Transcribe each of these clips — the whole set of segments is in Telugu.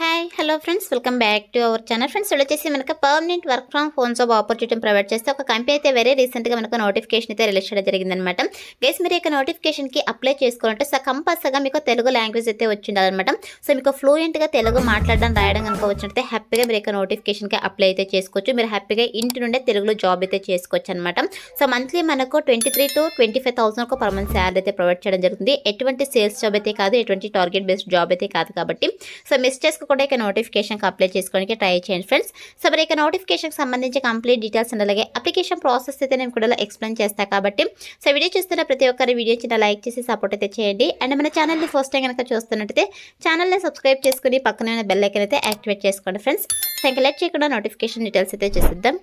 Hi hello friends, welcome back to our channel. Friends వచ్చేసి మనకు permanent work from home job opportunity provide చేస్తే ఒక కంపెనీ అయితే వెరీ రీసెంట్గా మనకు నోటిఫికేషన్ అయితే రిలీజ్ చేయడం జరిగిందనమాట. గైస్ మీరు ఇక నోటిఫికేషన్కి అప్లై చేసుకోవాలంటే కంపల్సరిగా మీకు తెలుగు లాంగ్వేజ్ అయితే వచ్చిండాలన్నమాట. సో మీకు ఫ్లూయెంట్గా తెలుగు మాట్లాడడం రాయడం కనుక వచ్చినట్టే హ్యాపీగా మీరు ఇక నోటిఫికేషన్కి అప్లై అయితే చేసుకోవచ్చు. మీరు హ్యాపీగా ఇంటి నుండే తెలుగులో జాబ్ అయితే చేసుకోవచ్చు అనమాట. సో మంత్లీ మనకు 23,000 to 25,000 పర్ మంత్ శాలరీ అయితే ప్రొవైడ్ చేయడం జరుగుతుంది. ఎటువంటి సేల్స్ జాబ్ అయితే కాదు, ఎటువంటి టార్గెట్ బేస్డ్ జాబ్ అయితే కాదు కాబట్టి సో మిస్ చేసుకోకుండా ఇక నోటిఫికేషన్కి అప్లై చేసుకోవడానికి ట్రై చేయండి ఫ్రెండ్స్. సో మరి ఇక నోటిఫికేషన్కి సంబంధించి కంప్లీట్ డీటెయిల్స్ అండ్ అలాగే అప్లికేషన్ ప్రాసెస్ అయితే నేను కూడా ఎక్స్ప్లెయిన్ చేస్తాను కాబట్టి సో వీడియో చూస్తున్న ప్రతి ఒక్కరి వీడియో చిన్న లైక్ చేసి సపోర్ట్ అయితే చేయండి. అండ్ మన ఛానల్ని ఫస్ట్ టైం కనుక చూస్తున్నట్టయితే ఛానల్ని సబ్స్క్రైబ్ చేసుకుని పక్కనే ఉన్న బెల్ ఐకాన్ అయితే యాక్టివేట్ చేసుకోండి ఫ్రెండ్స్. సో ఇంకా లెట్ చేయకుండా నోటిఫికేషన్ డీటెయిల్స్ అయితే చూసిద్దాం.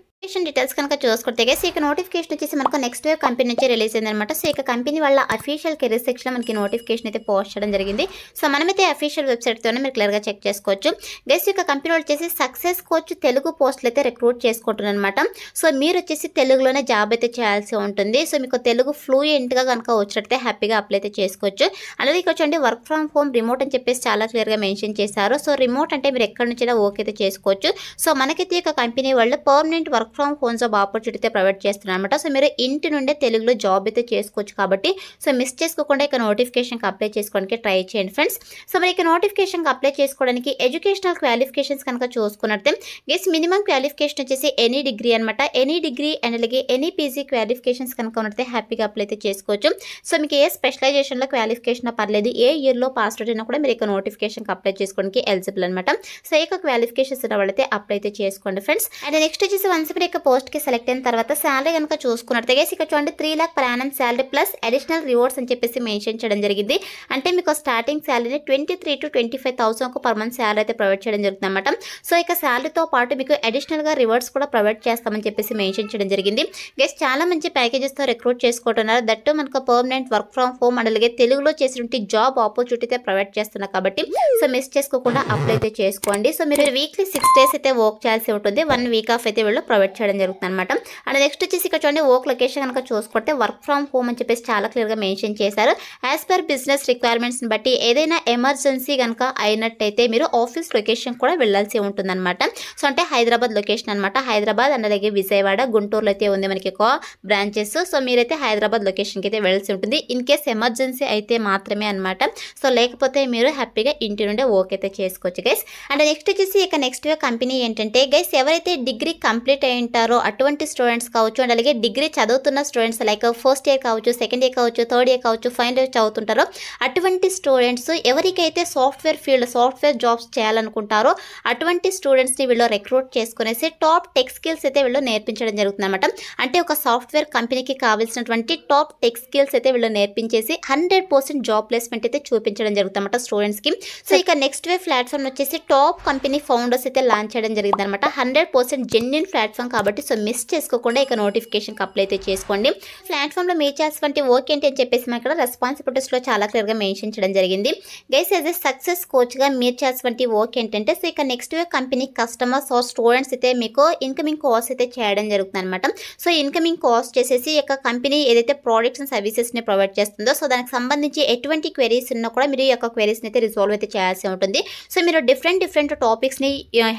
డీటెయిల్స్ కనుక చూసుకుంటే ఇక నోటిఫికేషన్ వచ్చేసి మనకు నెక్స్ట్ వేవ్ కంపెనీ నుంచి రిలీజ్ అయిందనమాట. సో ఇక కంపెనీ వాళ్ళ అఫీషియల్ కెరీర్ సెక్షన్ మనకి నోటిఫికేషన్ అయితే పోస్ట్ చేయడం జరిగింది. సో మనమైతే అఫీషియల్ వెబ్సైట్తోనే మీరు క్లియర్గా చెక్ చేసుకోవచ్చు. గైస్ ఇక కంపెనీ వాళ్ళు వచ్చేసి సక్సెస్ కోచ్ తెలుగు పోస్టులు అయితే రిక్రూట్ చేసుకుంటున్నారు అనమాట. సో మీరు వచ్చేసి తెలుగులోనే జాబ్ అయితే చేయాల్సి ఉంటుంది. సో మీకు తెలుగు ఫ్లూయెంట్గా కనుక వచ్చినట్టే హ్యాపీగా అప్లై అయితే చేసుకోవచ్చు. అలాగే ఇక్కడ వచ్చండి వర్క్ ఫ్రమ్ హోమ్ రిమోట్ అని చెప్పేసి చాలా క్లియర్గా మెన్షన్ చేశారు. సో రిమోట్ అంటే మీరు ఎక్కడి నుంచైనా ఓకే అయితే చేసుకోవచ్చు. సో మనకైతే ఇక కంపెనీ వాళ్ళు permanent work from home job opportunity అయితే ప్రొవైడ్ చేస్తున్నారు అనమాట. సో మీరు ఇంటి నుండే తెలుగులో జాబ్ అయితే చేసుకోవచ్చు కాబట్టి సో మిస్ చేసుకోకుండా ఇక నోటిఫికేషన్కి అప్లై చేసుకోవడానికి ట్రై చేయండి ఫ్రెండ్స్. సో మరి ఇక నోటిఫికేషన్కి అప్లై చేసుకోవడానికి ఎడ్యుకేషనల్ క్వాలిఫికేషన్స్ కనుక చూసుకున్నట్టే గెస్ మినిమం క్వాలిఫికేషన్ వచ్చేసి ఎనీ డిగ్రీ అనమాట. ఎనీ డిగ్రీ అండ్ అలాగే ఎనీ పీజీ క్వాలిఫికేషన్స్ కనుక ఉన్నట్టే హ్యాపీగా అప్లై అయితే చేసుకోవచ్చు. సో మీకు ఏ స్పెషలైజేషన్లో క్వాలిఫికేషన్ పర్లేదు, ఏ ఇయర్లో పాస్ అవుట్ అయినా కూడా మీరు ఇక నోటిఫికేషన్కి అప్లై చేసుకోవడానికి ఎలిజిబుల్ అనమాట. సో ఇక క్వాలిఫికేషన్స్ ఉన్న వాళ్ళైతే అప్లై అయితే చేసుకోండి ఫ్రెండ్స్. అండ్ నెక్స్ట్ వచ్చేసి వన్స్ మీరు ఇక పోస్ట్కి సెలెక్ట్ అయిన తర్వాత శాలరీ కనుక చూసుకున్నట్టు ఇక్కడ చూడండి 3 lakh per annum salary plus additional rewards అని చెప్పేసి మెన్షన్ చేయడం జరిగింది. అంటే మీకు స్టార్టింగ్ శాలరీని 23,000 to 25,000 పర్ మంత్ శాలరీ అయితే ప్రొవైడ్ చేయడం జరుగుతుంది అనమాట. సో ఇక శాలరీతో పాటు మీకు అడిషనల్గా రివార్డ్స్ కూడా ప్రొవైడ్ చేస్తామని చెప్పేసి మెన్షన్ చేయడం జరిగింది. గెస్ చాలా మంచి ప్యాకేజెస్తో రిక్రూట్ చేసుకుంటున్నారు. దట్టు మనకు permanent work from home and అలాగే తెలుగులో చేసినటువంటి జాబ్ ఆపర్చునిటీ అయితే ప్రొవైడ్ చేస్తున్నారు కాబట్టి సో మిస్ చేసుకోకుండా అప్లై అయితే చేసుకోండి. సో మీరు వీక్లీ 6 days అయితే వర్క్ చేయాల్సి ఉంటుంది. 1 week ఆఫ్ అయితే వీళ్ళు ప్రొవైడ్ చేయడం జరుగుతుంది అనమాట. అండ్ నెక్స్ట్ వచ్చేసి ఇక్కడ చూడండి వర్క్ లొకేషన్ కనుక చూసుకుంటే వర్క్ ఫ్రమ్ హోమ్ అని చెప్పేసి చాలా క్లియర్గా మెన్షన్ చేశారు. యాజ్ పర్ బిజినెస్ రిక్వైర్మెంట్స్ని బట్టి ఏదైనా ఎమర్జెన్సీ కనుక అయినట్టయితే మీరు ఆఫీస్ లొకేషన్ కూడా వెళ్ళాల్సి ఉంటుంది అనమాట. సో అంటే హైదరాబాద్ లొకేషన్ అనమాట. హైదరాబాద్ అండ్ అలాగే విజయవాడ, గుంటూరులో అయితే ఉంది మనకి ఎక్కువ బ్రాంచెస్. సో మీరైతే హైదరాబాద్ లొకేషన్కి అయితే వెళ్ళాల్సి ఉంటుంది. ఇన్ కేస్ ఎమర్జెన్సీ అయితే మాత్రమే అనమాట. సో లేకపోతే మీరు హ్యాపీగా ఇంటి నుండే వర్క్ అయితే చేసుకోవచ్చు గైస్. అండ్ నెక్స్ట్ వచ్చేసి ఇక నెక్స్ట్ కంపెనీ ఏంటంటే గైస్ ఎవరైతే డిగ్రీ కంప్లీట్ అయి ఉంటారో అటువంటి స్టూడెంట్స్ కావచ్చు అండ్ అలాగే డిగ్రీ చదువుతున్న స్టూడెంట్స్ లైక్ ఫస్ట్ ఇయర్ కావచ్చు, సెకండ్ ఇయర్ కావచ్చు, థర్డ్ ఇయర్ కావచ్చు, ఫైనల్ ఇయర్ చదువుతుంటారో అటువంటి స్టూడెంట్స్ ఎవరికైతే సాఫ్ట్వేర్ జాబ్స్ చేయాలనుకుంటారో అటువంటి స్టూడెంట్స్ని వీళ్ళు రిక్రూట్ చేసుకునేసి టాప్ టెక్ స్కిల్స్ అయితే వీళ్ళు నేర్పించడం జరుగుతుంది అనమాట. అంటే ఒక సాఫ్ట్వేర్ కంపెనీకి కావాల్సినటువంటి టాప్ టెక్ స్కిల్స్ అయితే వీళ్ళు నేర్పించేసి 100% జాబ్ ప్లేస్మెంట్ అయితే చూపించడం జరుగుతుంది అనమాట స్టూడెంట్స్కి. సో ఇక నెక్స్ట్ వే ప్లాట్ఫామ్ వచ్చేసి టాప్ కంపెనీ ఫౌండర్స్ అయితే లాంచ్ చేయడం జరిగింది అనమాట. 100% జెన్యూన్ ప్లాట్ఫామ్ కాబట్టి సో మిస్ చేసుకోకుండా ఇక నోటిఫికేషన్కి అప్లై అయితే చేసుకోండి. ప్లాట్ఫామ్లో మీరు చేయాల్సినటువంటి వర్క్ ఏంటి అని చెప్పేసి ఇక్కడ రెస్పాన్సిబిలిటీస్లో చాలా క్లియర్గా మెన్షన్ చేయడం జరిగింది. గైస్ యాజ్ ఎ సక్సెస్ కోచ్గా మీరు చేయాల్సినటువంటి వర్క్ ఏంటంటే సో ఇక next way company customers are students అయితే మీకు ఇన్కమింగ్ కాల్స్ అయితే చేయడం జరుగుతుంది అనమాట. సో ఇన్కమింగ్ కాల్స్ చేసేసి ఇక కంపెనీ ఏదైతే ప్రోడక్ట్స్ అండ్ సర్వీసెస్ని ప్రొవైడ్ చేస్తుందో సో దానికి సంబంధించి ఎటువంటి క్వెరీస్ ఉన్నా కూడా మీరు ఈ యొక్క క్వెరీస్ని అయితే రిజాల్వ్ అయితే చేయాల్సి ఉంటుంది. సో మీరు డిఫరెంట్ టాపిక్స్ని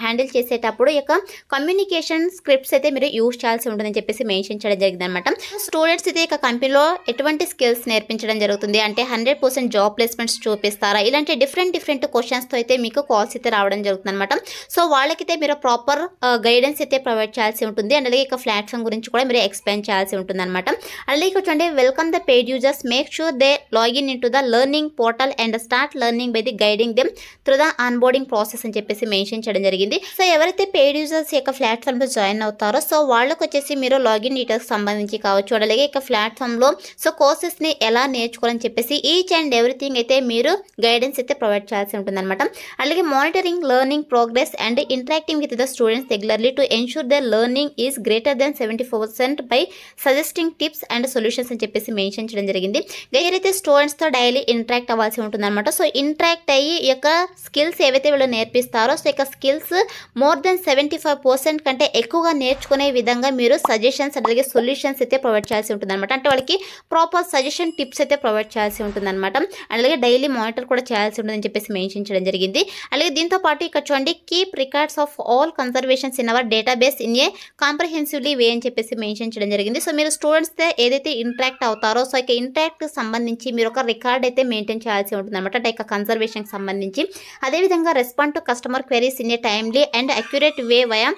హ్యాండిల్ చేసేటప్పుడు ఈ యొక్క కమ్యూనికేషన్ స్క్రిప్ట్స్ అయితే మీరు యూజ్ చేయాల్సి ఉంటుందని చెప్పేసి మెన్షన్ చేయడం జరిగింది అనమాట. స్టూడెంట్స్ అయితే ఇక కంపెనీలో ఎటువంటి స్కిల్స్ నేర్పించడం జరుగుతుంది అంటే 100% జాబ్ ప్లేస్మెంట్స్ చూపిస్తారా, ఇలాంటి డిఫరెంట్ క్వశ్చన్స్తో అయితే మీకు కాల్స్ అయితే రావడం జరుగుతుంది అనమాట. సో వాళ్ళకైతే మీరు ప్రాపర్ గైడెన్స్ అయితే ప్రొవైడ్ చేయాల్సి ఉంటుంది. అండ్ అలాగే ఇక ప్లాట్ఫామ్ గురించి కూడా మీరు ఎక్స్ప్లెయిన్ చేయాల్సి ఉంటుంది అనమాట. అలాగే చూడండి welcome the paid users, make sure they login in to the learning portal and start learning by the guiding them through the onboarding process అని చెప్పేసి మెన్షన్ చేయడం జరిగింది. సో ఎవరైతే పెయిడ్ యూజర్స్ యొక్క ప్లాట్ఫామ్లో జాయిన్ అవుతారో సో వాళ్ళకి వచ్చేసి మీరు లాగిన్ డీటెయిల్స్ సంబంధించి కావచ్చు అలాగే ఇక ప్లాట్ఫామ్లో సో కోర్సెస్ని ఎలా నేర్చుకోవాలని చెప్పేసి ఈచ్ అండ్ ఎవ్రీథింగ్ అయితే మీరు గైడెన్స్ అయితే ప్రొవైడ్ చేయాల్సి ఉంటుంది అనమాట. అలాగే monitoring learning progress and interacting with the students regularly to ensure the learning is greater than 74% by suggesting tips and solutions అని చెప్పేసి మెన్షన్ చేయడం జరిగింది. ఏదైతే స్టూడెంట్స్తో డైలీ ఇంటరాక్ట్ అవ్వాల్సి ఉంటుంది అనమాట. సో ఇంటరాక్ట్ అయ్యి ఈ యొక్క స్కిల్స్ ఏవైతే వీళ్ళు నేర్పిస్తారో సో ఇక స్కిల్స్ మోర్ దెన్ 75% కంటే ఎక్కువగా సులభంగా నేర్చుకునే విధంగా మీరు సజెషన్స్ అలాగే సొల్యూషన్స్ అయితే ప్రొవైడ్ చేయాల్సి ఉంటుందన్నమాట. అంటే వాళ్ళకి ప్రాపర్ సజెషన్ టిప్స్ అయితే ప్రొవైడ్ చేయాల్సి ఉంటుందన్నమాట. అలాగే డైలీ మానిటర్ కూడా చేయాల్సి ఉంటుందని చెప్పేసి మెన్షన్ చేయడం జరిగింది. అలాగే దీంతో పాటు ఇక్కడ చూడండి, keep records of all conversations in our database in a comprehensively way అని చెప్పేసి మెన్షన్ చేయడం జరిగింది. సో మీరు స్టూడెంట్స్తో ఏదైతే ఇంటరాక్ట్ అవుతారో సో ఇక ఇంటరాక్ట్ సంబంధించి మీరు ఒక రికార్డ్ అయితే మెయింటైన్ చేయాల్సి ఉంటుందన్నమాట. అంటే ఇక కన్సర్వేషన్కి సంబంధించి. అదేవిధంగా respond to customer queries in a timely and accurate way via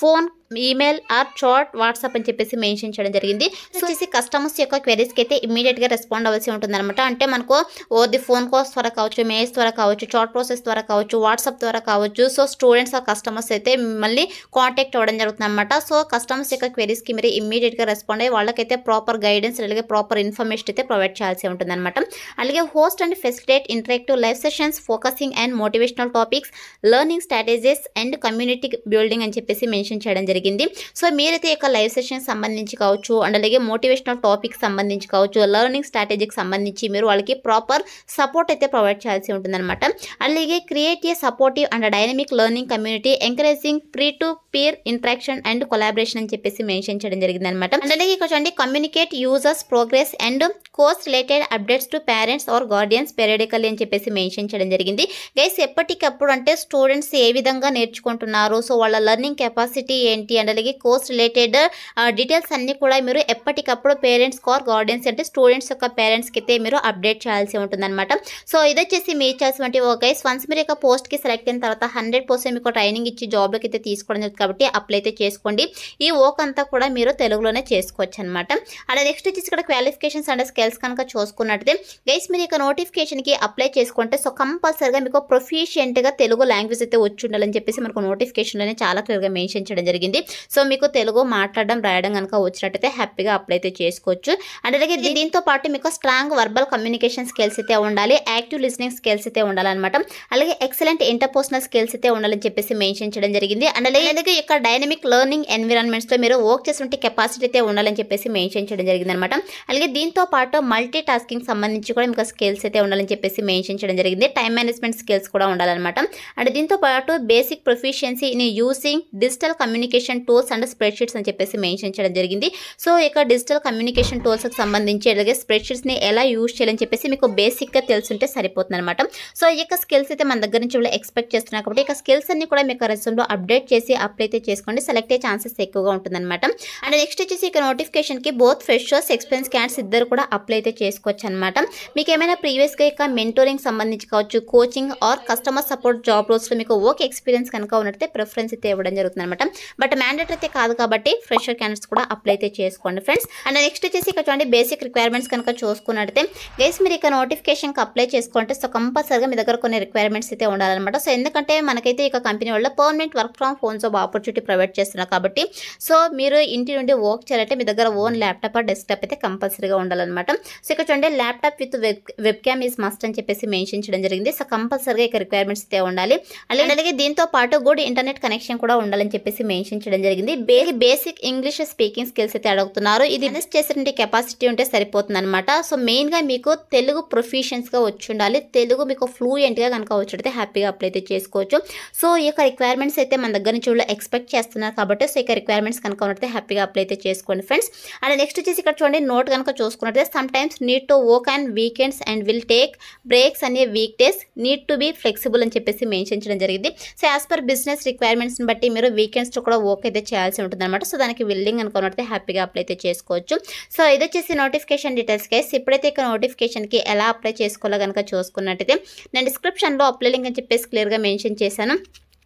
phone, email or chat, WhatsApp అని చెప్పేసి మెన్షన్ చేయడం జరిగింది. సో వచ్చేసి కస్టమర్స్ యొక్క క్వెరీస్కి అయితే ఇమీడియట్గా రెస్పాండ్ అవ్వాల్సి ఉంటుందన్నమాట. అంటే మనకు ఓది ఫోన్ కాల్స్ ద్వారా కావచ్చు, మెయిల్స్ ద్వారా కావచ్చు, చాట్ ప్రాసెస్ ద్వారా కావచ్చు, వాట్సాప్ ద్వారా కావచ్చు. సో స్టూడెంట్స్ ఆ కస్టమర్స్ అయితే మిమ్మల్ని కాంటాక్ట్ అవ్వడం జరుగుతుంది అనమాట. సో కస్టమర్స్ యొక్క క్వెరీస్కి మీరు ఇమీడియట్గా రెస్పాండ్ అయ్యి వాళ్ళకైతే ప్రాపర్ గైడెన్స్ అలాగే ప్రాపర్ ఇన్ఫర్మేషన్ అయితే ప్రొవైడ్ చేయాల్సి ఉంటుందన్నమాట. అలాగే host and facilitate interactive live sessions focusing and motivational topics, learning strategies and community building అని చెప్పేసి మెన్షన్ చేయడం జరిగింది. సో మీరైతే ఇక లైవ్ సెషన్ సంబంధించి కావచ్చు అండ్ అలాగే మోటివేషనల్ టాపిక్ సంబంధించి కావచ్చు, లెర్నింగ్ స్ట్రాటజీకి సంబంధించి మీరు వాళ్ళకి ప్రాపర్ సపోర్ట్ అయితే ప్రొవైడ్ చేయాల్సి ఉంటుందన్నమాట. అలాగే create a supportive and dynamic learning community encouraging pre to peer interaction and collaboration అని చెప్పేసి మెన్షన్ చేయడం జరిగింది అనమాట. అండ్ అలాగే ఇక్కడ చూడండి, communicate users progress and course related updates to parents or guardians periodically అని చెప్పేసి మెన్షన్ చేయడం జరిగింది. గైస్ ఎప్పటికప్పుడు అంటే స్టూడెంట్స్ ఏ విధంగా నేర్చుకుంటున్నారు, సో వాళ్ళ లెర్నింగ్ కెపాసిటీ ఏంటి అండ్ అలాగే కోర్స్ రిలేటెడ్ డీటెయిల్స్ అన్ని కూడా మీరు ఎప్పటికప్పుడు పేరెంట్స్ ఆర్ గార్డియన్స్ అంటే స్టూడెంట్స్ యొక్క పేరెంట్స్కి అయితే మీరు అప్డేట్ చేయాల్సి ఉంటుందన్నమాట. సో ఇది వచ్చేసి మీరు చేయాల్సినటువంటి గైస్ వన్స్ మీరు యొక్క పోస్ట్కి సెలెక్ట్ అయిన తర్వాత 100% మీకు ట్రైనింగ్ ఇచ్చి జాబ్లోకి అయితే తీసుకోవడం జరుగుతుంది కాబట్టి అప్లై అయితే చేసుకోండి. ఈ వర్క్ అంతా కూడా మీరు తెలుగులోనే చేసుకోవచ్చు అనమాట. అలా నెక్స్ట్ వచ్చేసి ఇక్కడ క్వాలిఫికేషన్స్ అండ్ స్కిల్స్ కనుక చూసుకున్నట్లయితే గైస్ మీరు ఇక నోటిఫికేషన్కి అప్లై చేసుకుంటే సో కంపల్సరీగా మీకు ప్రొఫిషియెంట్గా తెలుగు లాంగ్వేజ్ అయితే వచ్చి ఉండాలని చెప్పేసి మనకు నోటిఫికేషన్లోనే చాలా క్లియర్గా మెన్షన్ చేయడం జరిగింది. సో మీకు తెలుగు మాట్లాడడం రాయడం కనుక వచ్చినట్టయితే హ్యాపీగా అప్లై అయితే చేసుకోవచ్చు. అండ్ అలాగే దీంతో పాటు మీకు స్ట్రాంగ్ వర్బల్ కమ్యూనికేషన్ స్కిల్స్ అయితే ఉండాలి, యాక్టివ్ లిజనింగ్ స్కిల్స్ అయితే ఉండాలన్నమాట. అలాగే ఎక్సలెంట్ ఇంటర్పర్సనల్ స్కిల్స్ అయితే ఉండాలని చెప్పేసి మెన్షన్ చేయడం జరిగింది. అండ్ అలాగే ఇక్కడ డైనమిక్ లెర్నింగ్ ఎన్విరాన్మెంట్స్లో మీరు వర్క్ చేసినటువంటి కెపాసిటీ అయితే ఉండాలని చెప్పేసి మెన్షన్ చేయడం జరిగింది అనమాట. అలాగే దీంతో పాటు మల్టీ టాస్కింగ్ సంబంధించి కూడా మీకు స్కిల్స్ అయితే ఉండాలని చెప్పేసి మెన్షన్ చేయడం జరిగింది. టైం మేనేజ్మెంట్ స్కిల్స్ కూడా ఉండాలన్నమాట. అండ్ దీంతో పాటు basic proficiency in using digital communication tools and spreadsheets అని చెప్పేసి మెన్షన్ చేయడం జరిగింది. సో ఇక డిజిటల్ కమ్యూనికేషన్ టూల్స్కి సంబంధించి అలాగే స్ప్రెడ్షీట్స్ని ఎలా యూజ్ చేయాలని చెప్పేసి మీకు బేసిక్గా తెలుసుంటే సరిపోతుంది అనమాట. సో ఈ యొక్క స్కిల్స్ అయితే మన దగ్గర నుంచి వాళ్ళు ఎక్స్పెక్ట్ చేస్తున్నారు కాబట్టి ఇక స్కిల్స్ అన్ని కూడా మీకు రెజ్యూమ్లో అప్డేట్ చేసి అప్లై అయితే చేసుకోండి, సెలెక్ట్ అయ్యే ఛాన్సెస్ ఎక్కువగా ఉంటుందన్నమాట. అండ్ నెక్స్ట్ వచ్చేసి ఇక నోటిఫికేషన్కి బోత్ ఫ్రెషర్స్ ఎక్స్పీరియన్స్ క్యాండిడేట్స్ ఇద్దరు కూడా అప్లై అయితే చేసుకోవచ్చు అనమాట. మీకు ఏమైనా ప్రీవియస్గా ఇక మెంటోరింగ్ సంబంధించి కావచ్చు, coaching or customer support job రోల్స్లో మీకు వర్క్ ఎక్స్పీరియన్స్ కనుక ఉన్నట్లయితే ప్రిఫరెన్స్ అయితే ఇవ్వడం జరుగుతుంది అనమాట. బట్ మ్యాండేటరీ అయితే కాదు కాబట్టి ఫ్రెషర్ క్యాండిడేట్స్ కూడా అప్లై అయితే చేసుకోండి ఫ్రెండ్స్. అండ్ నెక్స్ట్ వచ్చేసి ఇక్కడ చూడండి, బేసిక్ రిక్వైర్మెంట్స్ కనుక చూసుకున్నట్లయితే గైస్ మీరు ఇక నోటిఫికేషన్కి అప్లై చేసుకుంటే సో కంపల్సరీగా మీ దగ్గర కొన్ని రిక్వైర్మెంట్స్ అయితే ఉండాలన్నమాట. సో ఎందుకంటే మనకైతే ఇక కంపెనీ వల్ల permanent work from home job opportunity provide చేస్తున్నారు కాబట్టి సో మీరు ఇంటి నుండి వర్క్ చేయాలంటే మీ దగ్గర ఓన్ ల్యాప్టాప్ ఆర్ డెస్క్టాప్ అయితే కంపల్సరీగా ఉండాలన్నమాట. సో ఇక్కడ చూడండి, laptop with web cam is must అని చెప్పేసి మెన్షన్ చేయడం జరిగింది. సో కంపల్సరీగా ఇక రిక్వైర్మెంట్స్ అయితే ఉండాలి. అలాగే దీంతో పాటు గుడ్ ఇంటర్నెట్ కనెక్షన్ కూడా ఉండాలని చెప్పేసి మెన్షన్ చేయడం జరిగింది. బేసిక్ ఇంగ్లీష్ స్పీకింగ్ స్కిల్స్ అయితే అడుగుతున్నారు. ఇది మేనేజ్ చేసేటువంటి కెపాసిటీ ఉంటే సరిపోతుంది అనమాట. సో మెయిన్గా మీకు తెలుగు ప్రొఫిషియన్స్గా వచ్చి ఉండాలి, తెలుగు మీకు ఫ్లూయెంట్గా కనుక వచ్చినట్లయితే హ్యాపీగా అప్లై అయితే చేసుకోవచ్చు. సో ఈ యొక్క రిక్వైర్మెంట్స్ అయితే మన దగ్గర నుంచి ఎక్స్పెక్ట్ చేస్తున్నారు కాబట్టి సో ఇక రిక్వైర్మెంట్స్ కనుక ఉన్నట్లయితే హ్యాపీగా అప్లై అయితే చేసుకోండి ఫ్రెండ్స్. అండ్ నెక్స్ట్ వచ్చేసి ఇక్కడ చూడండి, నోట్ కనుక చూసుకున్నట్లయితే sometimes need to work and weekends and will take breaks అనే weekdays need to be flexible అని చెప్పేసి మెన్షన్ చేయడం జరిగింది. సో యాజ్ పర్ బిజినెస్ రిక్వైర్మెంట్స్ని బట్టి మీరు వీకెండ్స్లో కూడా వర్క్ అయితే చేయాల్సి ఉంటుంది అనమాట. సో దానికి విల్లింగ్ అనుకున్నట్లయితే హ్యాపీగా అప్లై అయితే చేసుకోవచ్చు. సో ఇది వచ్చేసి నోటిఫికేషన్ డీటెయిల్స్ గైస్. ఇప్పుడైతే ఇక నోటిఫికేషన్కి ఎలా అప్లై చేసుకోవాలో కనుక చూసుకున్నట్టయితే నేను డిస్క్రిప్షన్లో అప్లై లింక్ అని చెప్పేసి క్లియర్గా మెన్షన్ చేశాను.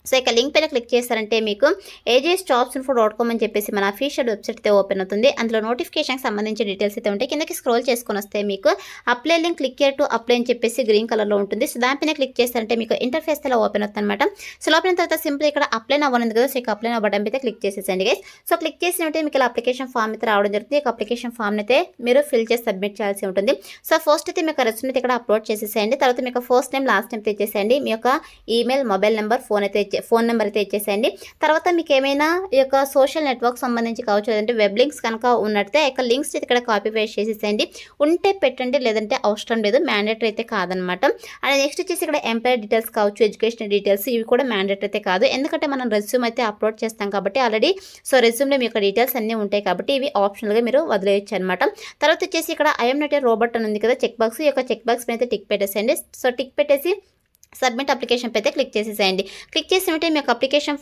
సో ఇక లింక్ పైన క్లిక్ చేస్తారంటే మీకు AJSjobsinfo.com అని చెప్పేసి మన అఫీషియల్ వెబ్సైట్ అయితే ఓపెన్ అవుతుంది. అందులో నోటిఫికేషన్కి సంబంధించిన డీటెయిల్స్ అయితే ఉంటాయి. కిందకి స్క్రోల్ చేసుకొని వస్తే మీకు apply link click here to apply అని చెప్పేసి గ్రీన్ కలర్లో ఉంటుంది. సో దానిపైన క్లిక్ చేస్తారంటే మీకు ఇంటర్ఫేస్ ఇలా ఓపెన్ అవుతుంది అనమాట. సో ఓపెన్ తర్వాత సింపుల్ ఇక్కడ అప్లై అవ్వనుంది కదా, సో ఇక అప్లై బటన్ అయితే క్లిక్ చేసేసండి గైస్. సో క్లిక్ చేసినట్టే మీకు ఇలా అప్లికేషన్ ఫామ్ అయితే రావడం జరుగుతుంది. ఇక అప్లికేషన్ ఫామ్ అయితే మీరు ఫిల్ చేసి సబ్మిట్ చేయాల్సి ఉంటుంది. సో ఫస్ట్ అయితే మీకు రెజ్యూమ్ అయితే ఇక్కడ అప్లోడ్ చేసేసేయండి. తర్వాత మీకు ఫస్ట్ నేమ్ లాస్ట్ నేమ్ ఇచ్చేసేయండి, మీ యొక్క ఈమెయిల్ మొబైల్ నెంబర్ ఫోన్ అయితే ఫోన్ నెంబర్ అయితే ఇచ్చేసేయండి. తర్వాత మీకు ఏమైనా ఈ యొక్క సోషల్ నెట్వర్క్ సంబంధించి కావచ్చు, లేదంటే వెబ్ లింక్స్ కనుక ఉన్నట్టే ఆ యొక్క లింక్స్ ఇక్కడ కాపీ పేస్ట్ చేసేసేయండి. ఉంటే పెట్టండి, లేదంటే అవసరం లేదు, మ్యాండేటరీ అయితే కాదనమాట. అండ్ నెక్స్ట్ వచ్చేసి ఇక్కడ ఎంప్లాయర్ డీటెయిల్స్ కావచ్చు, ఎడ్యుకేషన్ డీటెయిల్స్ ఇవి కూడా మ్యాండేటరీ అయితే కాదు. ఎందుకంటే మనం రెజ్యూమ్ అయితే అప్లోడ్ చేస్తాం కాబట్టి ఆల్రెడీ సో రెజ్యూమ్లో మీ యొక్క డీటెయిల్స్ అన్నీ ఉంటాయి కాబట్టి ఇవి ఆప్షనల్గా మీరు వదిలేయచ్చు అనమాట. తర్వాత వచ్చేసి ఇక్కడ ఐఎమ్ నాట్ ఏ రోబోట్ అని ఉంది కదా చెక్ బాక్స్, ఈ యొక్క చెక్ బాక్స్ మీద అయితే టిక్ పెట్టేసేయండి. సో టిక్ పెట్టేసి సబ్మిట్ అప్లికేషన్ అయితే క్లిక్ చేసేసేయండి. క్లిక్ చేసినట్టే మీ యొక్క అప్లికేషన్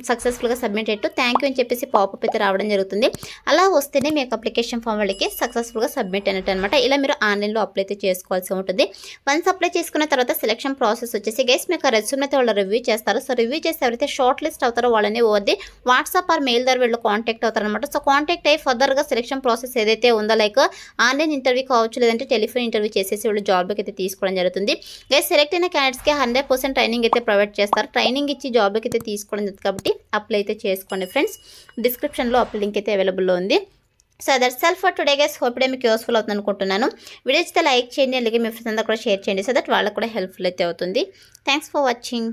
సక్సెస్ఫుల్గా సబ్మిట్ అయ్యి థ్యాంక్ యూ అని చెప్పేసి పాపప్ అయితే రావడం జరుగుతుంది. అలా వస్తేనే మీ యొక్క అప్లికేషన్ ఫామ్ వాళ్ళకి సక్సెస్ఫుల్గా సబ్మిట్ అయినట్టు అనమాట. ఇలా మీరు ఆన్లైన్లో అప్లై అయితే చేసుకోవాల్సి ఉంటుంది. వన్స్ అప్లై చేసుకున్న తర్వాత సెలక్షన్ ప్రాసెస్ వచ్చేసి గైస్ మీ యొక్క రెజ్యూమ్ అయితే వాళ్ళు రివ్యూ చేస్తారు. సో రివ్యూ చేసి ఎవరైతే షార్ట్ లిస్ట్ అవుతారో వాళ్ళని ఓది వాట్సాప్ ఆర్ మెయిల్ ద్వారా వీళ్ళు కాంటాక్ట్ అవుతారు అనమాట. సో కాంటాక్ట్ అయ్యి ఫర్దర్గా సెలక్షన్ ప్రాసెస్ ఏదైతే ఉందో లైక్ ఆన్లైన్ ఇంటర్వ్యూ కావచ్చు, లేదంటే టెలిఫోన్ ఇంటర్వ్యూ చేసేసి వీళ్ళు జాబ్కి అయితే తీసుకోవడం జరుగుతుంది. గైస్ సెలెక్ట్ అయిన క్యాండిడేట్స్కి 100% ట్రైనింగ్ అయితే ప్రొవైడ్ చేస్తారు. ట్రైనింగ్ ఇచ్చి జాబ్కి అయితే తీసుకోవడం జరుగుతుంది కాబట్టి అప్లై అయితే చేసుకోండి ఫ్రెండ్స్. డిస్క్రిప్షన్లో అప్లై లింక్ అయితే అవైలబుల్లో ఉంది. So that's all for today guys. Hope మీకు యూస్ఫుల్ అవుతుంది అనుకుంటున్నాను. వీడియో అయితే లైక్ చేయండి, అలాగే మీ ఫ్రెండ్స్ అందరూ కూడా షేర్ చేయండి సో దట్ వాళ్ళకు కూడా హెల్ప్ఫుల్ అయితే అవుతుంది. Thanks for watching.